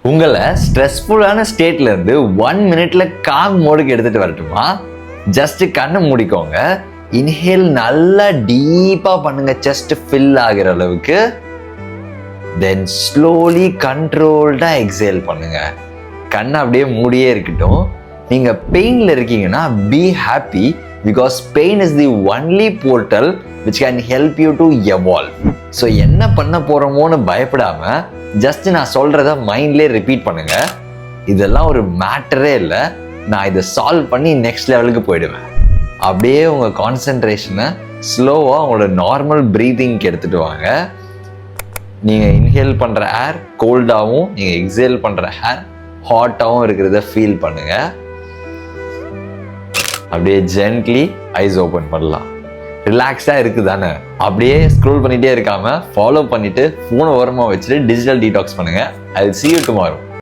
உங்களை ஸ்ட்ரெஸ்ஃபுல்லான ஸ்டேட்ல இருந்து 1 மினிட்ல காம் மோடுக்கு எடுத்துட்டு வரட்டுமா? ஜஸ்ட் கண்ணை மூடிக்கோங்க. இன்ஹேல் நல்லா டீப்பா பண்ணுங்க, செஸ்ட் ஃபில் ஆகிற அளவுக்கு. தென் ஸ்லோலி கண்ட்ரோல்டா எக்ஸேல் பண்ணுங்க. கண்ணை அப்படியே மூடியே இருக்கட்டும். நீங்க பெயின்ல இருக்கீங்கன்னா be happy, because pain is the only portal which can help you to evolve. So என்ன பண்ண போறோமோன்னு பயப்படாம ஜஸ்ட் நான் சொல்றத மைண்ட்லேயே ரிப்பீட் பண்ணுங்க. இதெல்லாம் ஒரு மேட்டரே இல்லை, நான் இதை சால்வ் பண்ணி நெக்ஸ்ட் லெவலுக்கு போயிடுவேன். அப்படியே உங்க கான்சென்ட்ரேஷனை ஸ்லோவா உங்களோட நார்மல் பிரீதிங்க்கு எடுத்துட்டு வாங்க. நீங்க இன்ஹேல் பண்ற ஏர் கோல்டாகவும், நீங்க எக்ஸேல் பண்ற ஏர் ஹாட்டாகவும் இருக்கிறத ஃபீல் பண்ணுங்க. அப்படியே ஜென்ட்லி ஐஸ் ஓப்பன் பண்ணலாம். ரிலாக்ஸாக இருக்குது தானே? அப்படியே ஸ்க்ரோல் பண்ணிகிட்டே இருக்காமல் ஃபாலோ பண்ணிவிட்டு ஃபோனை ஓரமாக வச்சுட்டு டிஜிட்டல் டீடாக்ஸ் பண்ணுங்கள். I will see you tomorrow.